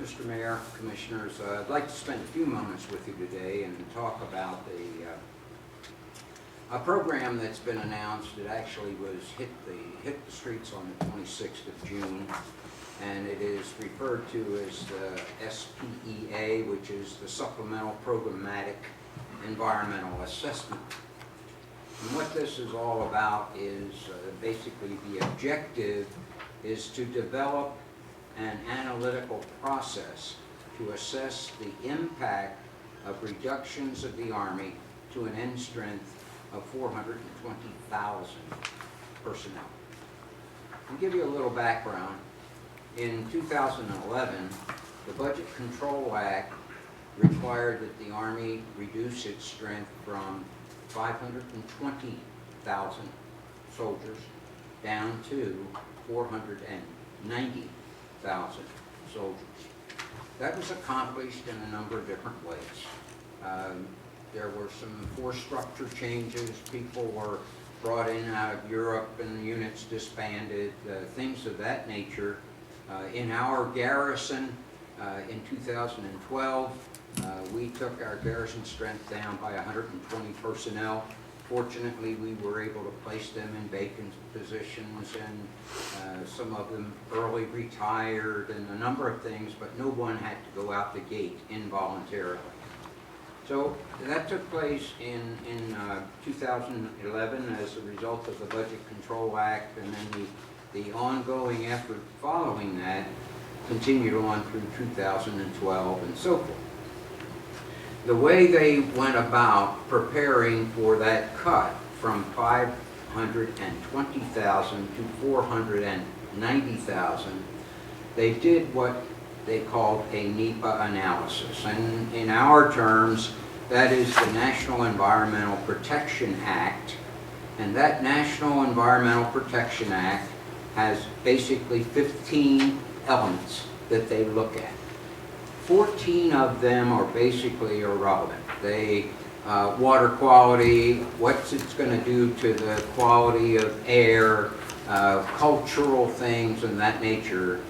Mr. Mayor, Commissioners, I'd like to spend a few moments with you today and talk about a program that's been announced. It actually was hit the streets on the 26th of June, and it is referred to as the SPEA, which is the Supplemental Programmatic Environmental Assessment. And what this is all about is basically the objective is to develop an analytical process to assess the impact of reductions of the Army to an end strength of 420,000 personnel. I'll give you a little background. In 2011, the Budget Control Act required that the Army reduce its strength from 520,000 soldiers down to 490,000 soldiers. That was accomplished in a number of different ways. There were some force structure changes. People were brought in out of Europe and units disbanded, things of that nature. In our garrison in 2012, we took our garrison strength down by 120 personnel. Fortunately, we were able to place them in vacant positions, and some of them early retired and a number of things, but no one had to go out the gate involuntarily. So that took place in 2011 as a result of the Budget Control Act, and then the ongoing effort following that continued on through 2012 and so forth. The way they went about preparing for that cut from 520,000 to 490,000, they did what they called a NEPA analysis. And in our terms, that is the National Environmental Protection Act. And that National Environmental Protection Act has basically 15 elements that they look at. 14 of them are basically irrelevant. They, water quality, what's it's going to do to the quality of air, cultural things and that nature.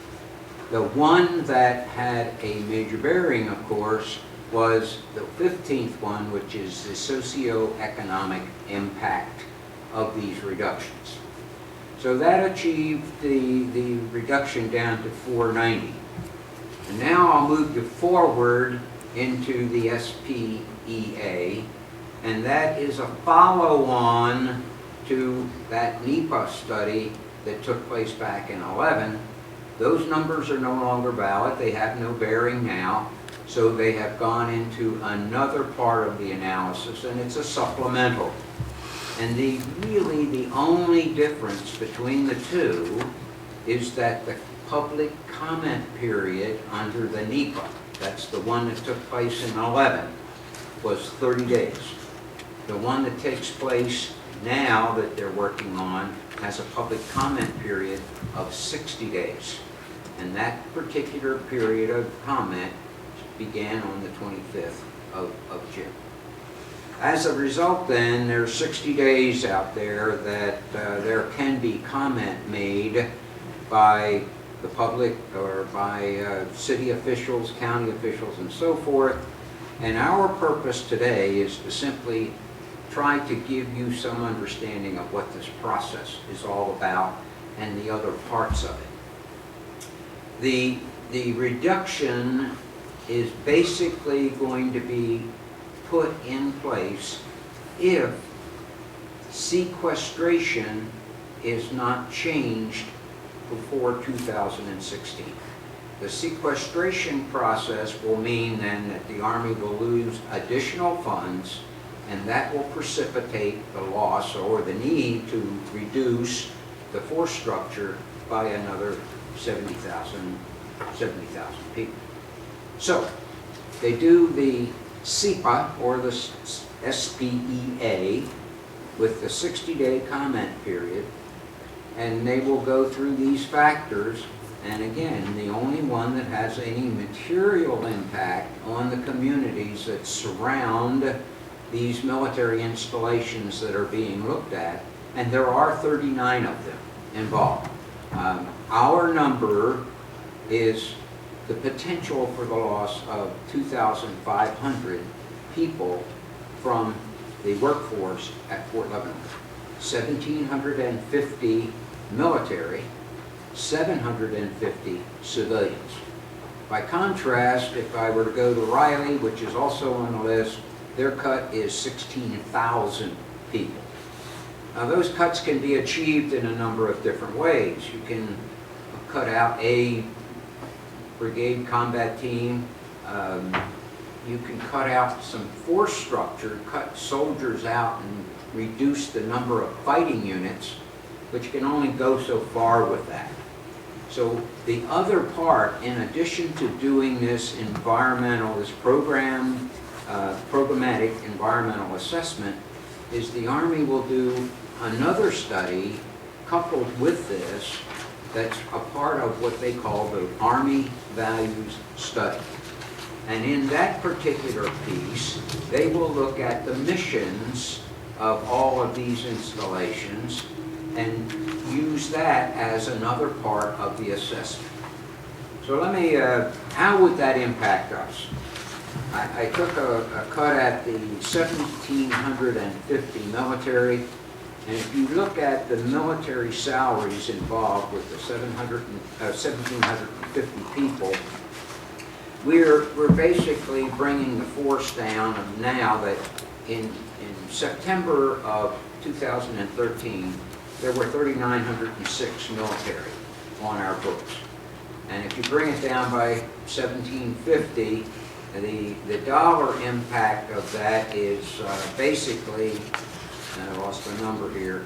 The one that had a major bearing, of course, was the 15th one, which is the socioeconomic impact of these reductions. So that achieved the reduction down to 490. And now I'll move you forward into the SPEA, and that is a follow-on to that NEPA study that took place back in 11. Those numbers are no longer valid. They have no bearing now, so they have gone into another part of the analysis, and it's a supplemental. And really the only difference between the two is that the public comment period under the NEPA, that's the one that took place in 11, was 30 days. The one that takes place now that they're working on has a public comment period of 60 days. And that particular period of comment began on the 25th of June. As a result then, there's 60 days out there that there can be comment made by the public or by city officials, county officials, and so forth. And our purpose today is to simply try to give you some understanding of what this process is all about and the other parts of it. The reduction is basically going to be put in place if sequestration is not changed before 2016. The sequestration process will mean then that the Army will lose additional funds, and that will precipitate the loss or the need to reduce the force structure by another 70,000 people. So they do the SEPA or the SPEA with the 60-day comment period, and they will go through these factors. And again, the only one that has any material impact on the communities that surround these military installations that are being looked at, and there are 39 of them involved. Our number is the potential for the loss of 2,500 people from the workforce at Fort Leavenworth. 1,750 military, 750 civilians. By contrast, if I were to go to Riley, which is also on the list, their cut is 16,000 people. Now those cuts can be achieved in a number of different ways. You can cut out a brigade combat team. You can cut out some force structure, cut soldiers out and reduce the number of fighting units, but you can only go so far with that. So the other part, in addition to doing this programmatic environmental assessment, is the Army will do another study coupled with this that's a part of what they call the Army Values Study. And in that particular piece, they will look at the missions of all of these installations and use that as another part of the assessment. So let me, how would that impact us? I took a cut at the 1,750 military, and if you look at the military salaries involved with the 1,750 people, we're basically bringing the force down of now that in September of 2013, there were 3,906 military on our books. And if you bring it down by 1,750, the dollar impact of that is basically, and I lost the number here,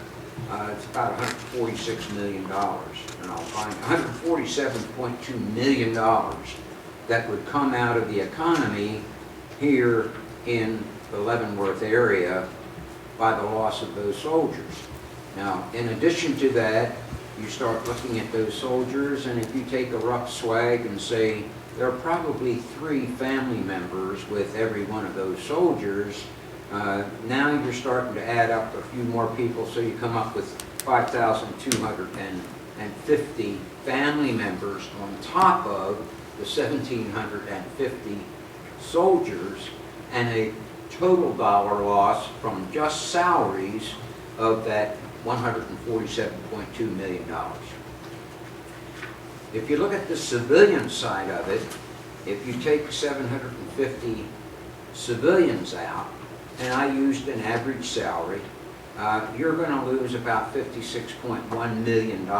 it's about $146 million. And I'll find $147.2 million that would come out of the economy here in the Leavenworth area by the loss of those soldiers. Now, in addition to that, you start looking at those soldiers, and if you take a rough swag and say there are probably 3 family members with every one of those soldiers, now you're starting to add up a few more people, so you come up with 5,250 family members on top of the 1,750 soldiers, and a total dollar loss from just salaries of that $147.2 million. If you look at the civilian side of it, if you take 750 civilians out, and I used an average salary, you're going to lose about $56.1 million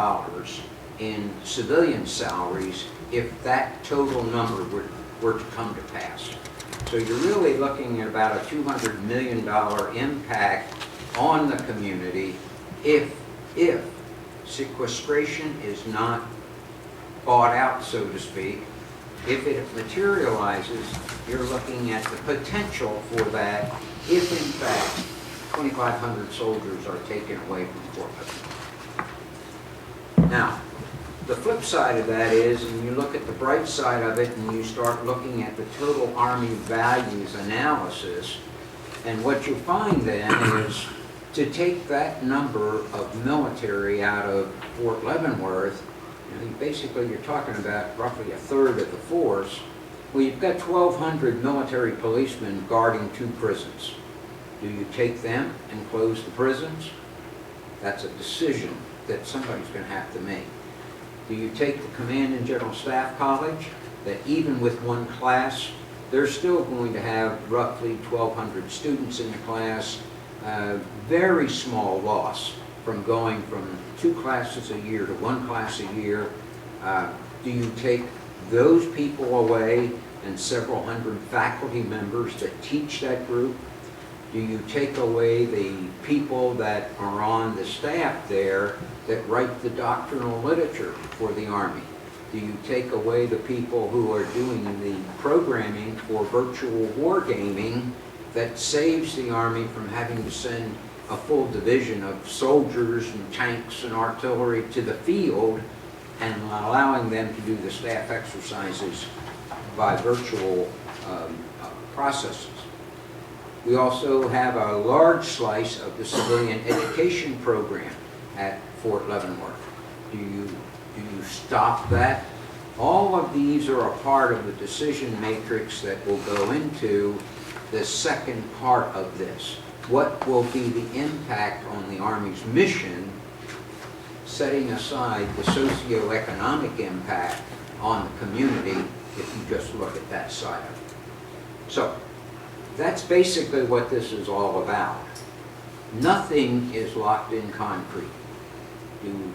in civilian salaries if that total number were to come to pass. So you're really looking at about a $200 million impact on the community if sequestration is not bought out, so to speak. If it materializes, you're looking at the potential for that if in fact 2,500 soldiers are taken away from Fort Leavenworth. Now, the flip side of that is, and you look at the bright side of it and you start looking at the total Army values analysis, and what you find then is to take that number of military out of Fort Leavenworth, basically you're talking about roughly a third of the force. Well, you've got 1,200 military policemen guarding 2 prisons. Do you take them and close the prisons? That's a decision that somebody's going to have to make. Do you take the Command and General Staff College, that even with one class, they're still going to have roughly 1,200 students in the class, very small loss from going from 2 classes a year to 1 class a year. Do you take those people away and several hundred faculty members that teach that group? Do you take away the people that are on the staff there that write the doctrinal literature for the Army? Do you take away the people who are doing the programming for virtual wargaming that saves the Army from having to send a full division of soldiers and tanks and artillery to the field and allowing them to do the staff exercises by virtual processes? We also have a large slice of the civilian education program at Fort Leavenworth. Do you stop that All of these are a part of the decision matrix that will go into the second part of this. What will be the impact on the Army's mission, setting aside the socioeconomic impact on the community if you just look at that side of it. So that's basically what this is all about. Nothing is locked in concrete. Do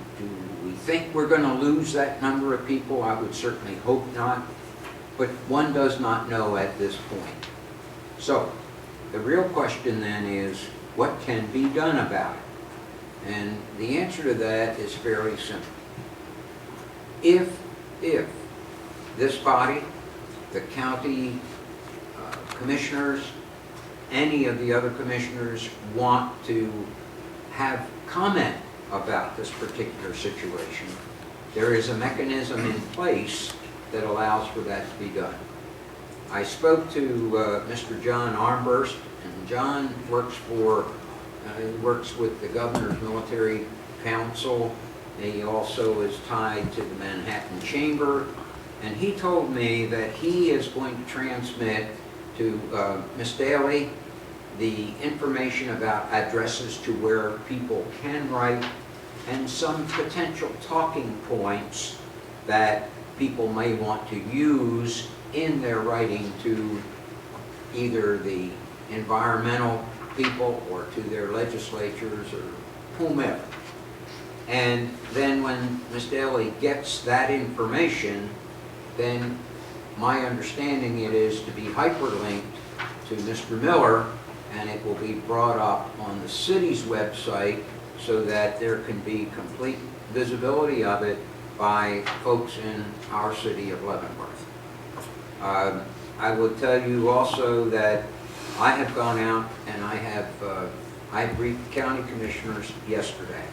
we think we're going to lose that number of people? I would certainly hope not, but one does not know at this point. So the real question then is, what can be done about it? And the answer to that is fairly simple. If this body, the county commissioners, any of the other commissioners want to have comment about this particular situation, there is a mechanism in place that allows for that to be done. I spoke to Mr. John Armburst, and John works with the Governor's Military Council. He also is tied to the Manhattan Chamber, and he told me that he is going to transmit to Ms. Daly the information about addresses to where people can write and some potential talking points that people may want to use in their writing to either the environmental people or to their legislatures or whomever. And then when Ms. Daly gets that information, then my understanding it is to be hyperlinked to Mr. Miller, and it will be brought up on the city's website so that there can be complete visibility of it by folks in our city of Leavenworth. I will tell you also that I have gone out and I briefed county commissioners yesterday.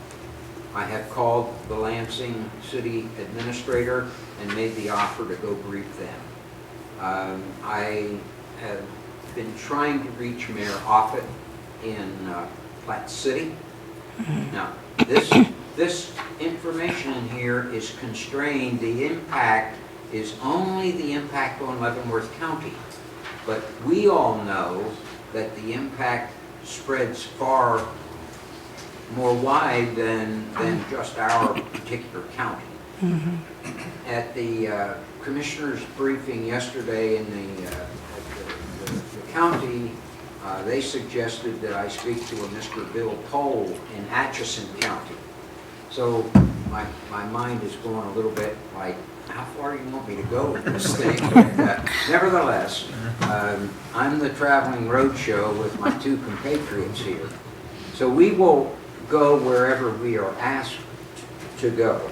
I have called the Lansing city administrator and made the offer to go brief them. I have been trying to reach Mayor Offit in Platte City. Now, this information in here is constrained. The impact is only the impact on Leavenworth County. But we all know that the impact spreads far more wide than just our particular county. Mm-hmm. At the commissioner's briefing yesterday in the county, they suggested that I speak to a Mr. Bill Cole in Atchison County. So my mind is going a little bit like, how far do you want me to go with this thing? But, nevertheless, I'm the traveling roadshow with my two compatriots here. So we will go wherever we are asked to go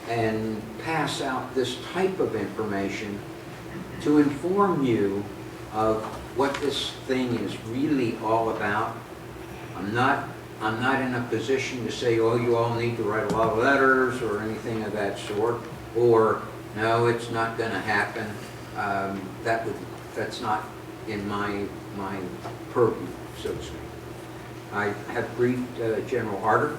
and pass out this type of information to inform you of what this thing is really all about. I'm not in a position to say, oh, you all need to write a lot of letters or anything of that sort, or no, it's not going to happen. That's not in my purview, so to speak. I have briefed General Arter.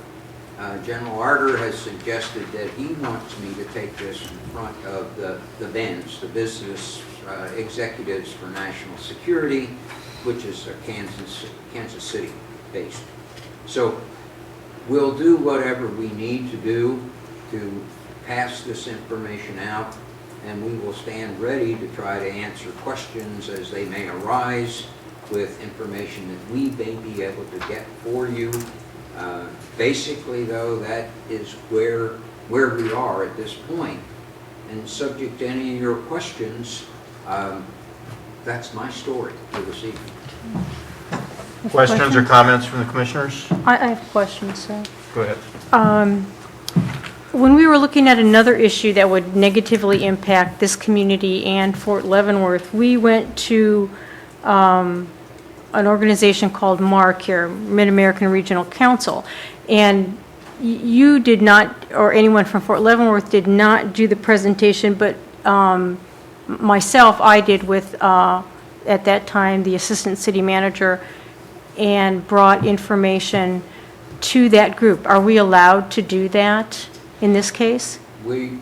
General Arter has suggested that he wants me to take this in front of the BENS, the Business Executives for National Security, which is Kansas City based. So we'll do whatever we need to do to pass this information out, and we will stand ready to try to answer questions as they may arise with information that we may be able to get for you. Basically, though, that is where we are at this point. And subject to any of your questions, that's my story for this evening. Questions or comments from the commissioners? I have questions, sir. Go ahead. When we were looking at another issue that would negatively impact this community and Fort Leavenworth, we went to an organization called MARC here, MidAmerica Regional Council, and you did not, or anyone from Fort Leavenworth did not do the presentation, but myself, I did with, at that time, the assistant city manager, and brought information to that group. Are we allowed to do that in this case? I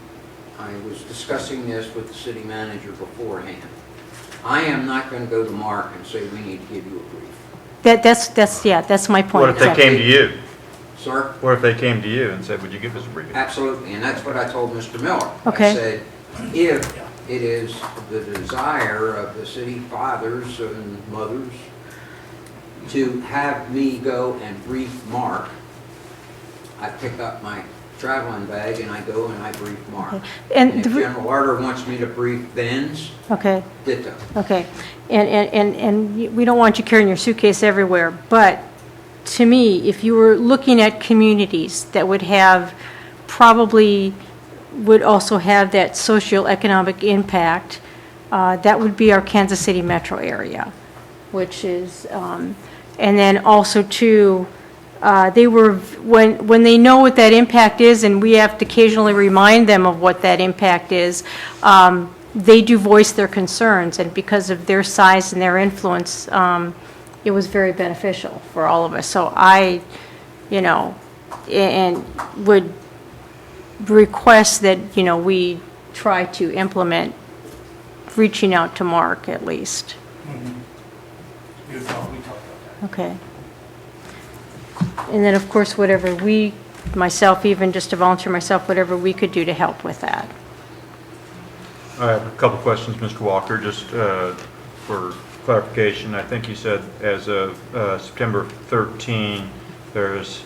was discussing this with the city manager beforehand. I am not going to go to Mark and say, we need to give you a brief. That's my point. What if they came to you? Sir? What if they came to you and said, would you give us a briefing? Absolutely, and that's what I told Mr. Miller. Okay. I said, if it is the desire of the city fathers and mothers to have me go and brief Mark, I pick up my traveling bag and I go and I brief Mark. Okay. And if General Arter wants me to brief Benz, Okay. ditto. Okay, and we don't want you carrying your suitcase everywhere, but to me, if you were looking at communities that would have, probably would also have that socioeconomic impact, that would be our Kansas City metro area, which is, and then also too, they were, when they know what that impact is, and we have to occasionally remind them of what that impact is, they do voice their concerns, and because of their size and their influence, it was very beneficial for all of us. So I, and would request that, we try to implement reaching out to Mark at least. We talked about that. Okay. And then, of course, whatever myself, even just to volunteer myself, whatever we could do to help with that. I have a couple questions, Mr. Walker, just for clarification. I think you said as of September 13, there's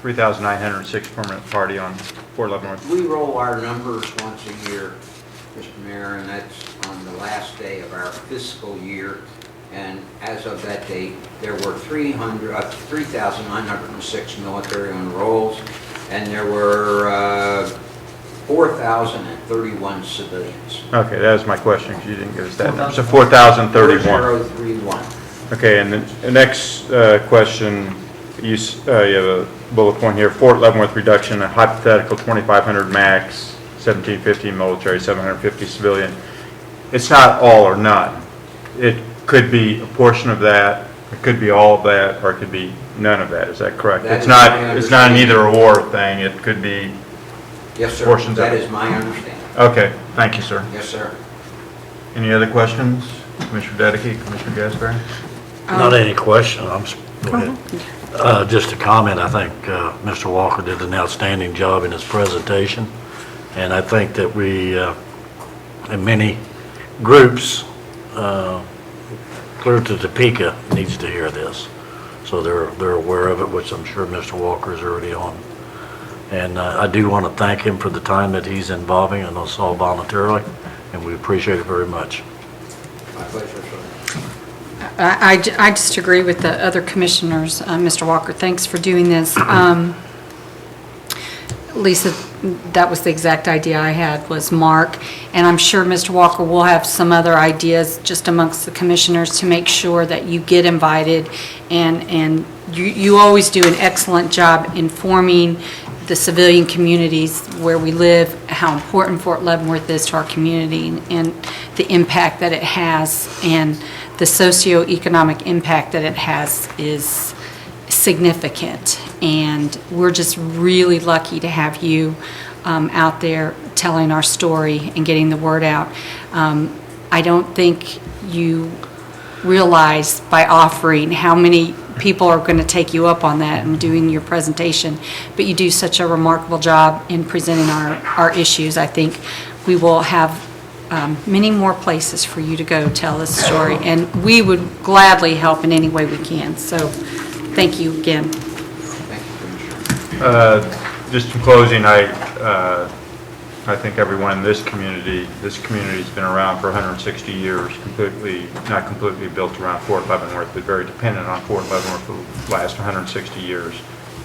3,906 permanent party on Fort Leavenworth. We roll our numbers once a year, Mr. Mayor, and that's on the last day of our fiscal year. And as of that date, there were 3,906 military on rolls, and there were 4,031 civilians. Okay, that was my question, because you didn't give us that number. So 4,031. 4031. Okay, and the next question, you have a bullet point here, Fort Leavenworth reduction, a hypothetical 2,500 max, 1,750 military, 750 civilian. It's not all or none. It could be a portion of that, it could be all of that, or it could be none of that. Is that correct? That It's is not. my It's not an understanding. either or thing. It could be Yes, sir. portions of That it. is my understanding. Okay. Thank you, sir. Yes, sir. Any other questions, Commissioner Dedeky, Commissioner Gasparri? Not any question, go ahead. Just a comment, I think Mr. Walker did an outstanding job in his presentation, and I think that we, in many groups, clear to Topeka needs to hear this, so they're aware of it, which I'm sure Mr. Walker is already on. And I do want to thank him for the time that he's involving in us all voluntarily, and we appreciate it very much. My pleasure, sir. I just agree with the other commissioners. Mr. Walker, thanks for doing this. Lisa, that was the exact idea I had, was Mark. And I'm sure Mr. Walker will have some other ideas just amongst the commissioners to make sure that you get invited. And you always do an excellent job informing the civilian communities where we live, how important Fort Leavenworth is to our community, and the impact that it has, and the socioeconomic impact that it has is significant. And we're just really lucky to have you out there telling our story and getting the word out. I don't think you realize by offering how many people are going to take you up on that and doing your presentation, but you do such a remarkable job in presenting our issues. I think we will have many more places for you to go tell this story, and we would gladly help in any way we can. So thank you again. Thank you, Commissioner. Just in closing, I think everyone in this community's been around for 160 years, not completely built around Fort Leavenworth, but very dependent on Fort Leavenworth for the last 160 years.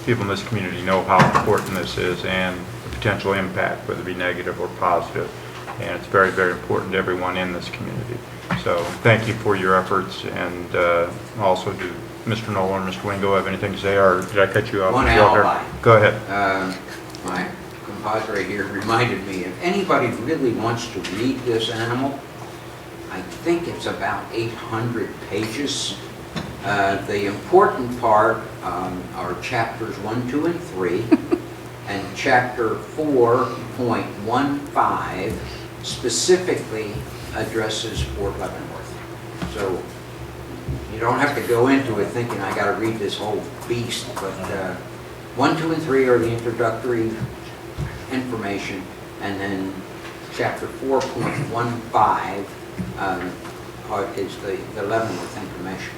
People in this community know how important this is and the potential impact, whether it be negative or positive. And it's very, very important to everyone in this community. So thank you for your efforts, and also do Mr. Nolan and Mr. Wingo have anything to say, or did I cut you off? One Mr. Walker? alibi. Go ahead. My compadre here reminded me, if anybody really wants to read this animal, I think it's about 800 pages. The important part are chapters 1, 2, and 3, And Chapter 4.15 specifically addresses Fort Leavenworth. So you don't have to go into it thinking I got to read this whole beast, but 1, 2, and 3 are the introductory information, and then Chapter 4.15 is the Leavenworth information.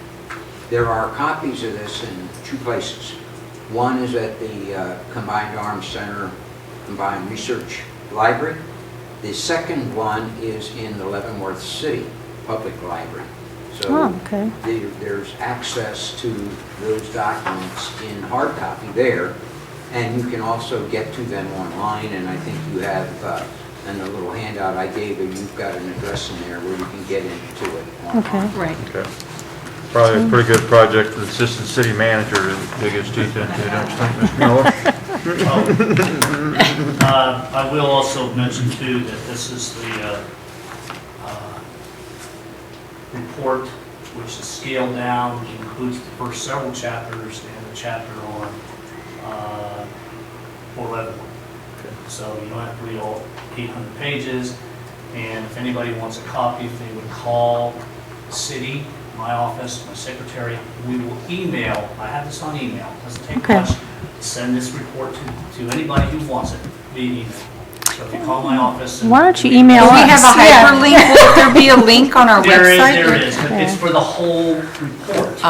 There are copies of this in 2 places. One is at the Combined Arms Center Combined Research Library. The second one is in the Leavenworth City Public Library. So Oh, okay. there's access to those documents in hard copy there, and you can also get to them online, and I think you have, in the little handout I gave you, you've got an address in there where you can get into it online. Okay. Right. Okay. Probably a pretty good project for the assistant city manager to dig his teeth into, don't you think, Mr. Miller? I will also mention too that this is the report, which is scaled down, includes the first several chapters and the chapter on Fort Leavenworth. So you don't have to read all 800 pages. And if anybody wants a copy, if they would call the city, my office, my secretary, we will email. I have this on email. It doesn't take Okay. much. Send this report to anybody who wants it via email. So if you call my office. Why don't you email Do we have a us? Yeah. hyperlink? Will there be a link on our There is, website? there is. It's for the whole report,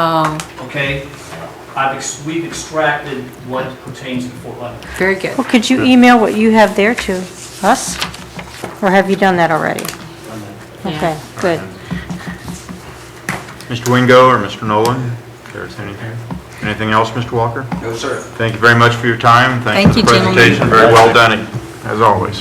okay? We've extracted what pertains to Fort Leavenworth. Very good. Well, could you email what you have there to us? Or have you done that already? Okay, good. Mr. Wingo or Mr. Nolan, if there's anything? Anything else, Mr. Walker? No, sir. Thank you very much for your time. Thank for you, the gentlemen. presentation. Very well done, as always.